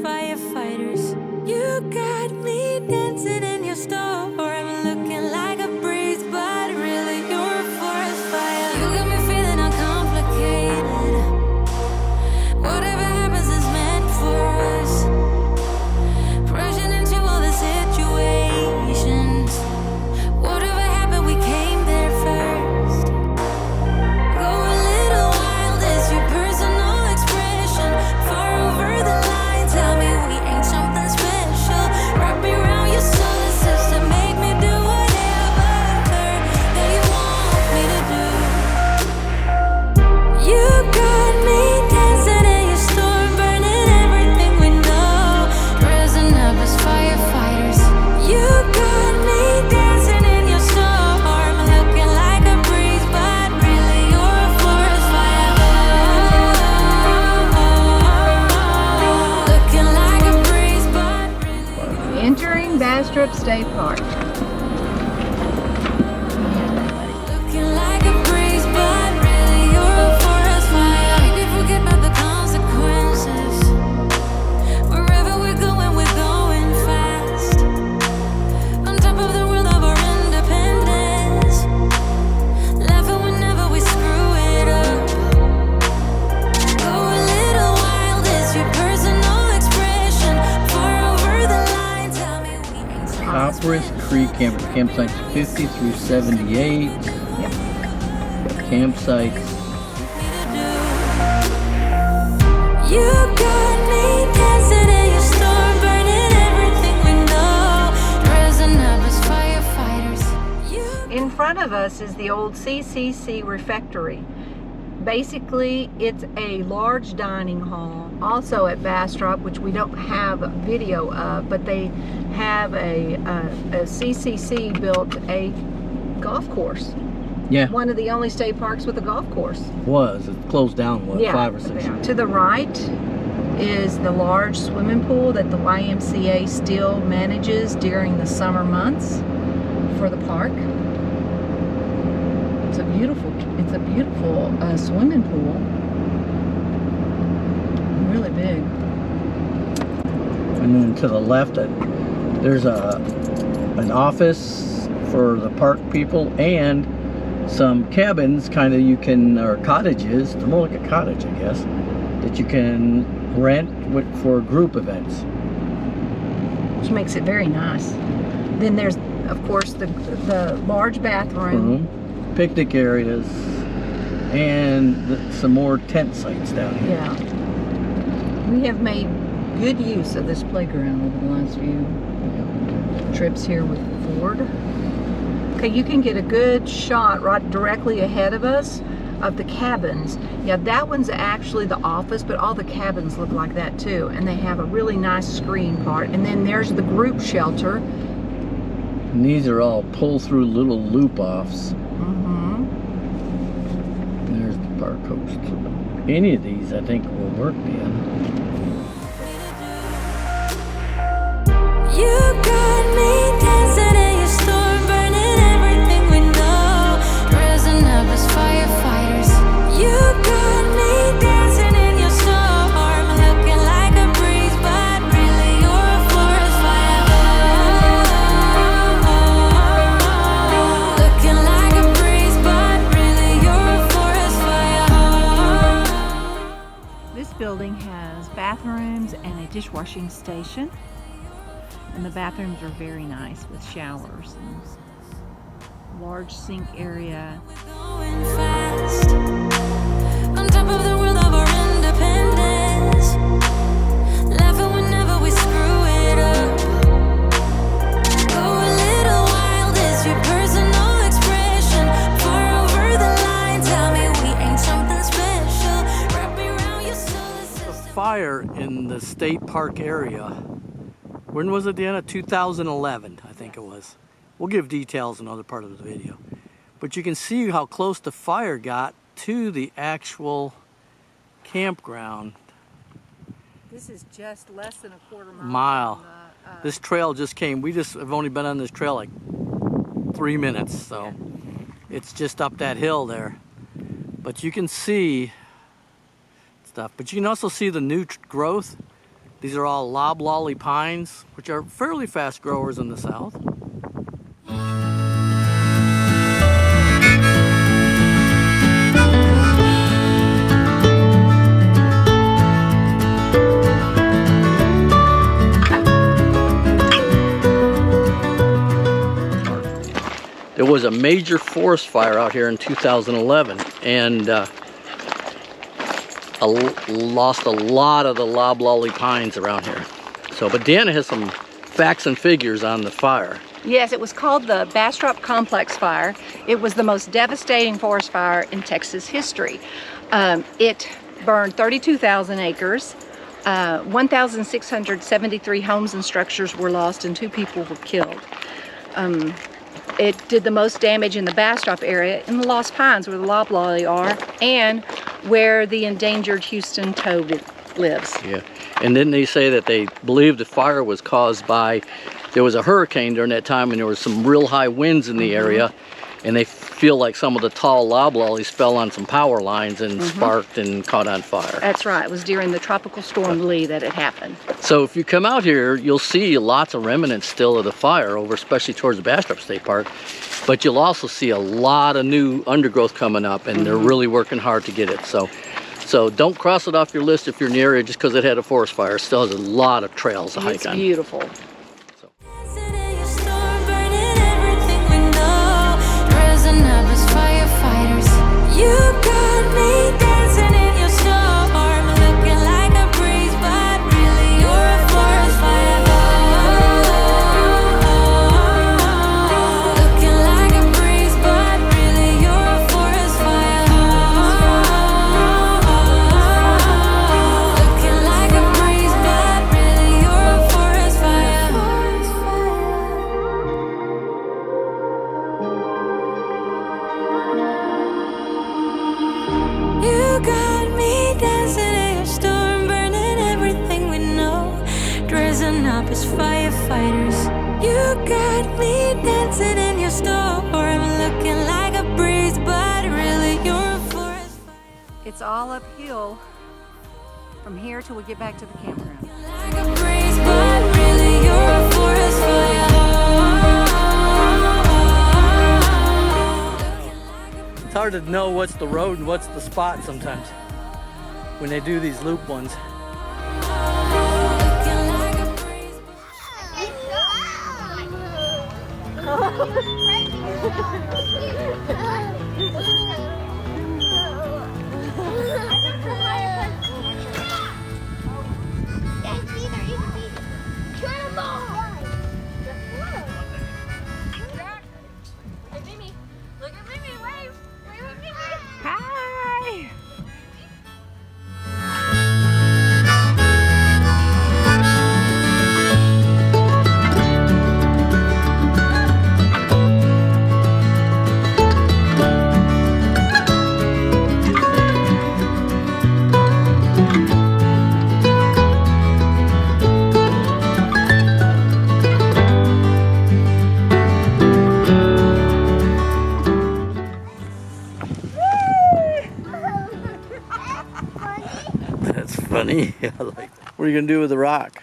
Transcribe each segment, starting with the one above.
firefighters. You got me dancing in your storm, looking like a breeze, but really you're a forest fire. You got me feeling uncomplicated. Whatever happens is meant for us. Rushing into all the situations. Whatever happened, we came there first. Go a little wild is your personal expression. Far over the line, tell me we ain't something special. Wrap me around your solar system, make me do whatever that you want me to do. You got me dancing in your storm, burning everything we know, dressing up as firefighters. You got me dancing in your storm, looking like a breeze, but really you're a forest fire. Looking like a breeze, but really Entering Bastrop State Park. looking like a breeze, but really you're a forest fire. Maybe forget about the consequences. Wherever we're going fast. On top of the world of our independence. Laughing whenever we screw it up. Go a little wild is your personal expression. Far over the line, tell me we ain't so Copperas Creek campsites 50 through 78. Campsites. You got me dancing in your storm, burning everything we know, dressing up as firefighters. In front of us is the old CCC refectory. Basically, it's a large dining hall, also at Bastrop, which we don't have a video of, but they have a CCC built a golf course. Yeah, One of the only state parks with a golf course. was. It closed down, what, 5 or 6 years? To the right is the large swimming pool that the YMCA still manages during the summer months for the park. It's a beautiful swimming pool. Really big. And then to the left, there's an office for the park people and some cabins, or cottages, they're more like a cottage, I guess, that you can rent for group events. Which makes it very nice. Then there's, of course, the large bathroom. Picnic areas, and some more tent sites down here. Yeah. We have made good use of this playground over the last few trips here with Ford. Okay, you can get a good shot right directly ahead of us of the cabins. Yeah, that one's actually the office, but all the cabins look like that too. And they have a really nice screen part. And then there's the group shelter. And these are all pull-through little loop-offs. There's the park host. Any of these, I think, will work, Dan. You got me dancing in your storm, burning everything we know, dressing up as firefighters. You got me dancing in your storm, looking like a breeze, but really you're a forest fire. Looking like a breeze, but really you're a forest fire. This building has bathrooms and a dishwashing station. And the bathrooms are very nice with showers and large sink area. Going fast, on top of the world of our independence, laughing whenever we screw it up. Go a little wild is your personal expression. Far over the line, tell me we ain't something special. Wrap me around your solar system. Fire in the state park area. When was it, Deanna? 2011, I think it was. We'll give details in another part of the video. But you can see how close the fire got to the actual campground. This is just less than a quarter Mile. from the, This trail just came. We just have only been on this trail like 3 minutes, so it's just up that hill there. But you can see stuff. But you can also see the new growth These are all loblolly pines, which are fairly fast growers in the south. There was a major forest fire out here in 2011, and lost a lot of the loblolly pines around here. So, but Deanna has some facts and figures on the fire. Yes, it was called the Bastrop Complex Fire. It was the most devastating forest fire in Texas history. It burned 32,000 acres. 1,673 homes and structures were lost and 2 people were killed. It did the most damage in the Bastrop area, in the Lost Pines where the loblolly are, and where the endangered Houston toad lives. Yeah, and then they say that they believe the fire was caused by, there was a hurricane during that time and there was some real high winds in the area, and they feel like some of the tall loblollies fell on some power lines and sparked and caught on fire. That's right. It was during the Tropical Storm Lee that it happened. So if you come out here, you'll see lots of remnants still of the fire over, especially towards the Bastrop State Park. But you'll also see a lot of new undergrowth coming up, and they're really working hard to get it. So don't cross it off your list if you're in the area just because it had a forest fire. It still has a lot of trails to hike on. It's beautiful. You got me dancing in your storm, looking like a breeze, but really you're a forest fire. Looking like a breeze, but really you're a forest fire. Looking like a breeze, but really you're a forest fire. You got me dancing in your storm, burning everything we know, dressing up as firefighters. You got me dancing in your storm, looking like a breeze, but really you're a forest fire. It's all uphill from here till we get back to the campground. Like a breeze, but really you're a forest fire. It's hard to know what's the road and what's the spot sometimes when they do these loop ones. Looking like a breeze. Hi! That's funny. I like that. What are you gonna do with the rock?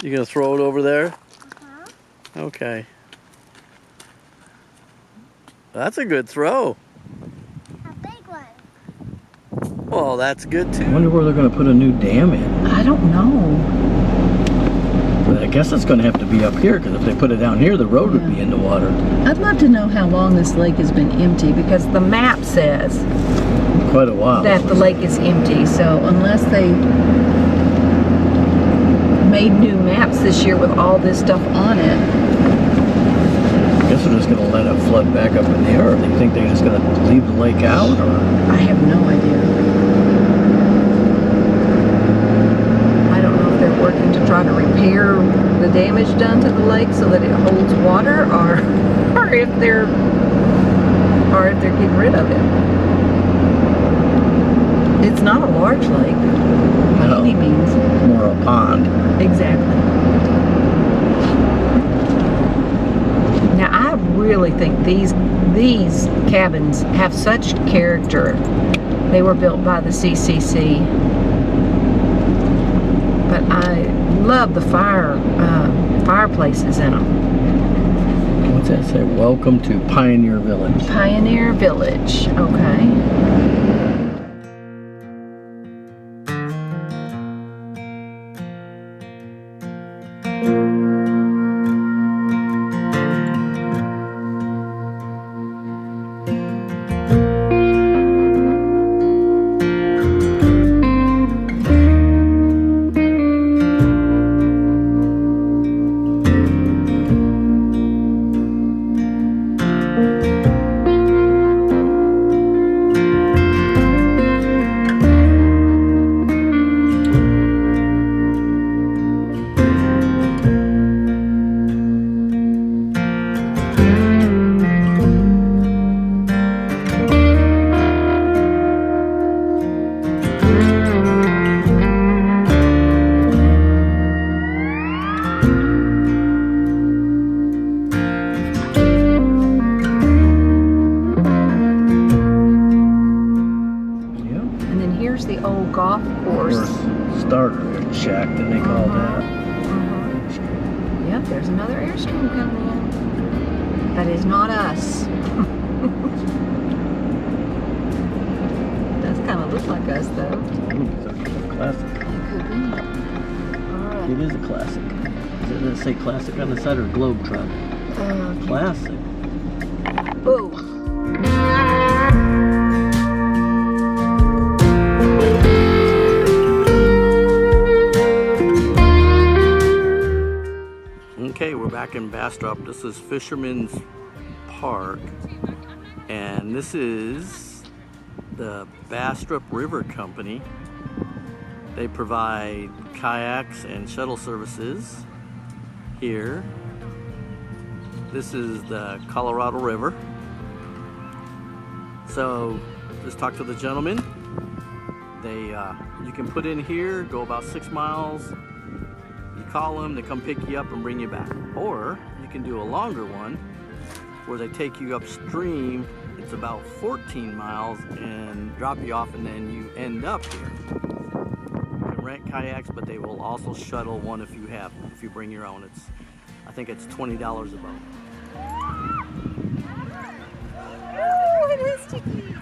You gonna throw it over there? Okay. That's a good throw. A big one. Well, that's good too. I wonder where they're gonna put a new dam in. I don't know. But I guess it's gonna have to be up here, because if they put it down here, the road would be in the water. I'd love to know how long this lake has been empty, because the map says Quite a while. that the lake is empty. So unless they made new maps this year with all this stuff on it. I guess they're just gonna let it flood back up in the air. Do you think they're just gonna leave the lake out, or? I have no idea. I don't know if they're working to try to repair the damage done to the lake so that it holds water, or if they're getting rid of it. It's not a large lake by any means. More a pond. Exactly. Now I really think these cabins have such character. They were built by the CCC. But I love the fireplaces in them. What's that say? Welcome to Pioneer Village. Pioneer Village, okay. The old golf course. Starter shack, didn't they call that? Yep, there's another Airstream coming in. That is not us. Does kind of look like us, though. It's a classic. It could be. All right. It is a classic. Does it say classic on the side or Globe Truck? Classic. Oh. Okay, we're back in Bastrop. This is Fisherman's Park, and this is the Bastrop River Company. They provide kayaks and shuttle services here. This is the Colorado River. So just talk to the gentleman. You can put in here, go about 6 miles. Call them, they come pick you up and bring you back. Or you can do a longer one where they take you upstream. It's about 14 miles and drop you off, and then you end up here. You can rent kayaks, but they will also shuttle one if you bring your own. I think it's $20 a boat. Oh, it is sticky.